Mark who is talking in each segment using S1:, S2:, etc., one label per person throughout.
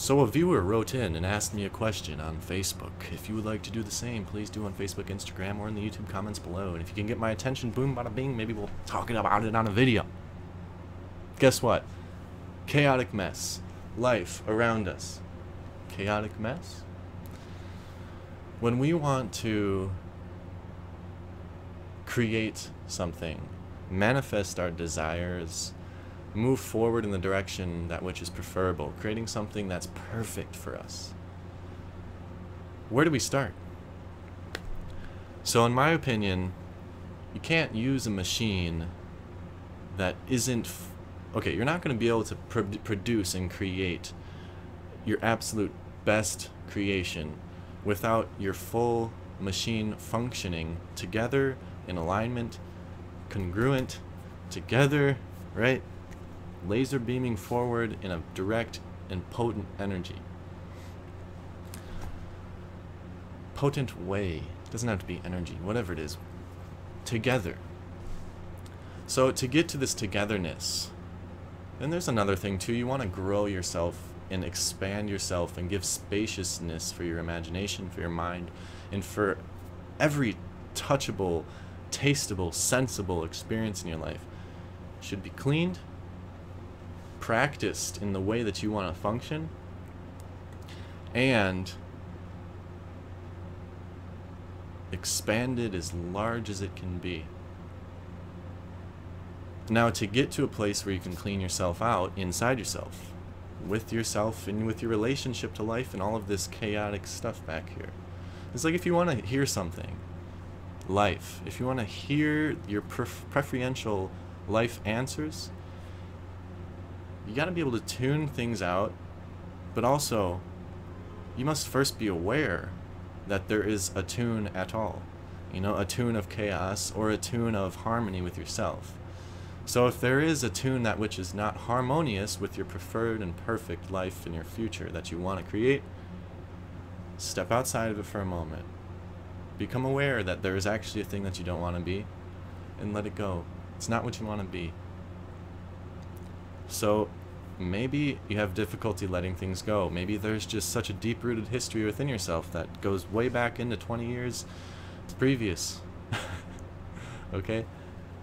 S1: So a viewer wrote in and asked me a question on Facebook. If you would like to do the same, please do on Facebook, Instagram, or in the YouTube comments below. And if you can get my attention, boom, bada bing, maybe we'll talk about it on a video. Guess what? Chaotic mess. Life around us. Chaotic mess? When we want to create something, manifest our desires, move forward in the direction that which is preferable, creating something that's perfect for us, where do we start? So in my opinion, you can't use a machine that isn't okay, you're not going to be able to produce and create your absolute best creation without your full machine functioning together in alignment, congruent, together, right? Laser beaming forward in a direct and potent energy. Potent way. It doesn't have to be energy, whatever it is. Together. So to get to this togetherness, and there's another thing too, you want to grow yourself and expand yourself and give spaciousness for your imagination, for your mind, and for every touchable, tasteable, sensible experience in your life. Should be cleaned, practiced in the way that you want to function, and expanded as large as it can be. Now, to get to a place where you can clean yourself out inside yourself, with yourself and with your relationship to life and all of this chaotic stuff back here. It's like if you want to hear something, life, if you want to hear your preferential life answers, you got to be able to tune things out, but also you must first be aware that there is a tune at all. You know, a tune of chaos or a tune of harmony with yourself. So if there is a tune that which is not harmonious with your preferred and perfect life in your future that you want to create, step outside of it for a moment. Become aware that there is actually a thing that you don't want to be, and let it go. It's not what you want to be. So maybe you have difficulty letting things go. Maybe there's just such a deep-rooted history within yourself that goes way back into 20 years previous. Okay?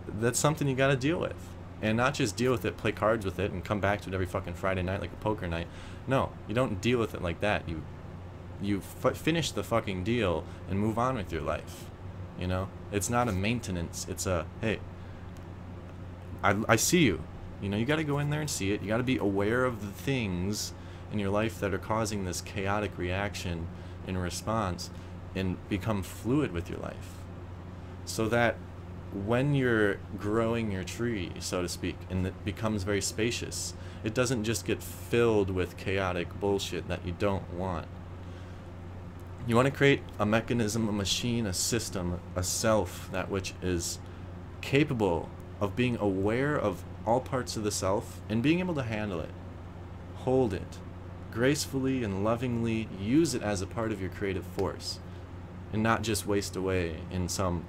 S1: That's something you got to deal with. And not just deal with it, play cards with it, and come back to it every fucking Friday night like a poker night. No, you don't deal with it like that. You finish the fucking deal and move on with your life. You know? It's not a maintenance. It's a, hey, I see you. You know, you got to go in there and see it. You got to be aware of the things in your life that are causing this chaotic reaction in response, and become fluid with your life. So that when you're growing your tree, so to speak, and it becomes very spacious, it doesn't just get filled with chaotic bullshit that you don't want. You want to create a mechanism, a machine, a system, a self that which is capable of being aware of all parts of the self and being able to handle it, hold it, gracefully and lovingly use it as a part of your creative force, and not just waste away in some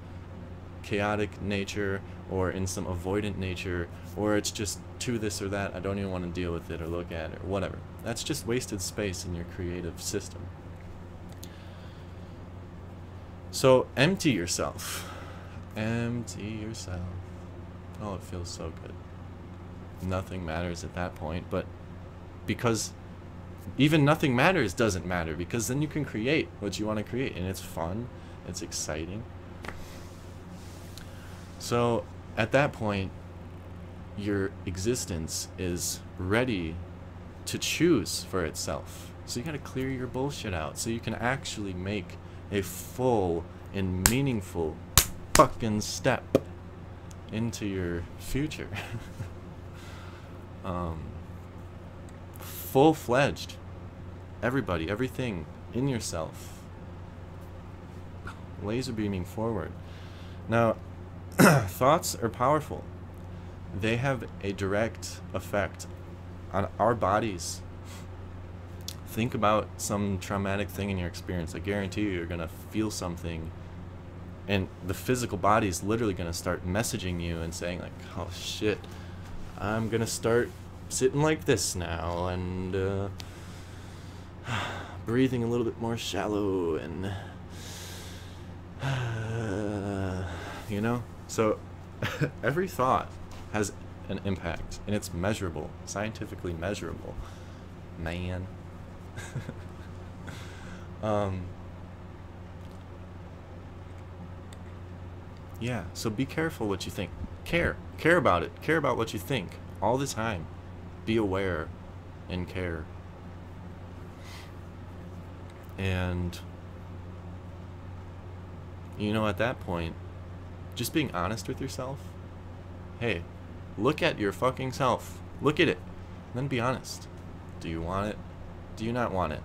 S1: chaotic nature or in some avoidant nature, or it's just to this or that, I don't even want to deal with it or look at it or whatever. That's just wasted space in your creative system. So empty yourself. Empty yourself. Oh, it feels so good. Nothing matters at that point, but because even nothing matters doesn't matter, because then you can create what you want to create, and it's fun, it's exciting. So at that point, your existence is ready to choose for itself. So you got to clear your bullshit out so you can actually make a full and meaningful fucking step into your future. Full-fledged. Everybody, everything in yourself. Laser beaming forward. Now, thoughts are powerful. They have a direct effect on our bodies. Think about some traumatic thing in your experience. I guarantee you're going to feel something, and the physical body is literally going to start messaging you and saying like, oh shit, I'm going to start sitting like this now, and breathing a little bit more shallow and you know? So every thought has an impact, and it's measurable, scientifically measurable, man. Yeah, so be careful what you think. Care about it. Care about what you think all the time. Be aware and care. And you know, at that point, just being honest with yourself. Hey, look at your fucking self. Look at it. And then be honest. Do you want it? Do you not want it?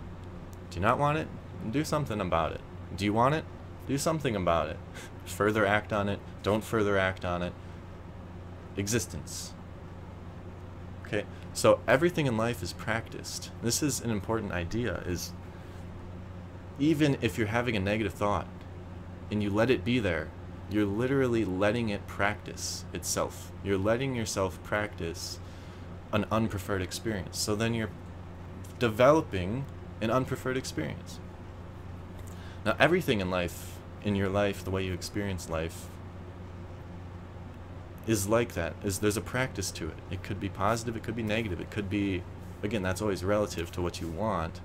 S1: Do you not want it? Do something about it. Do you want it? Do something about it. Further act on it. Don't further act on it. Existence. Okay? So everything in life is practiced. This is an important idea, is even if you're having a negative thought and you let it be there, you're literally letting it practice itself. You're letting yourself practice an unpreferred experience. So then you're developing an unpreferred experience. Now, everything in life, in your life, the way you experience life, is like that. There's a practice to it. It could be positive, it could be negative, it could be, again, that's always relative to what you want.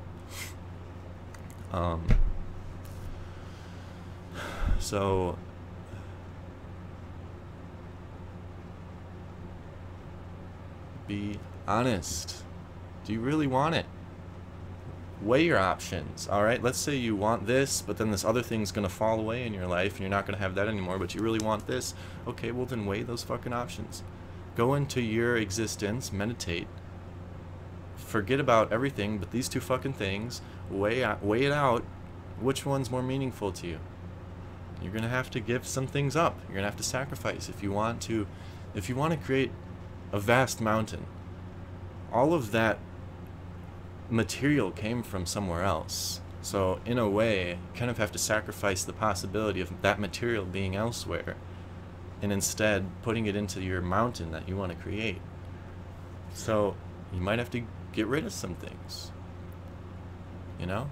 S1: So be honest. Do you really want it? Weigh your options, alright? Let's say you want this, but then this other thing's gonna fall away in your life, and you're not gonna have that anymore, but you really want this. Okay, well then weigh those fucking options. Go into your existence, meditate. Forget about everything but these two fucking things. Weigh it out. Which one's more meaningful to you? You're gonna have to give some things up. You're gonna have to sacrifice if you want to create a vast mountain. All of that material came from somewhere else. So in a way, you kind of have to sacrifice the possibility of that material being elsewhere, and instead putting it into your mountain that you want to create. So you might have to get rid of some things, you know?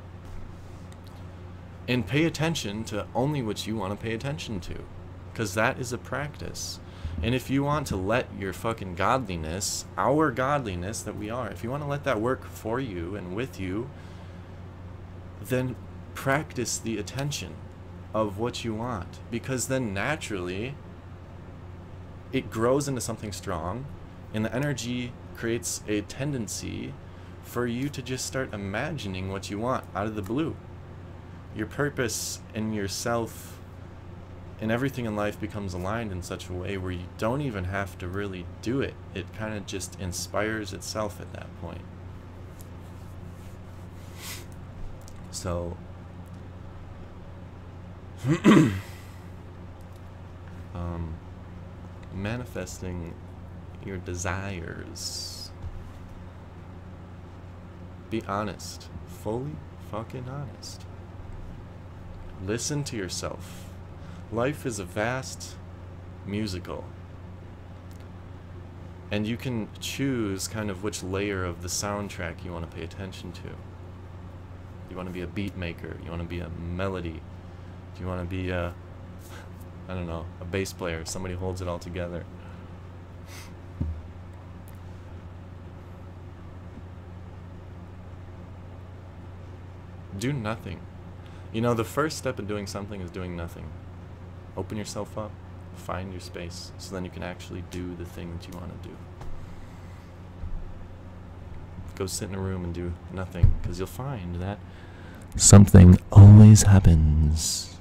S1: And pay attention to only what you want to pay attention to, because that is a practice. And if you want to let your fucking godliness, our godliness that we are, if you want to let that work for you and with you, then practice the attention of what you want. Because then naturally, it grows into something strong, and the energy creates a tendency for you to just start imagining what you want out of the blue. Your purpose and yourself and everything in life becomes aligned in such a way where you don't even have to really do it. It kind of just inspires itself at that point. So, manifesting your desires. Be honest. Fully fucking honest. Listen to yourself. Life is a vast musical, and you can choose kind of which layer of the soundtrack you want to pay attention to. You want to be a beat maker, you want to be a melody, do you want to be a, I don't know, a bass player, somebody who holds it all together. Do nothing. You know, the first step in doing something is doing nothing. Open yourself up, find your space, so then you can actually do the thing that you want to do. Go sit in a room and do nothing, because you'll find that something always happens.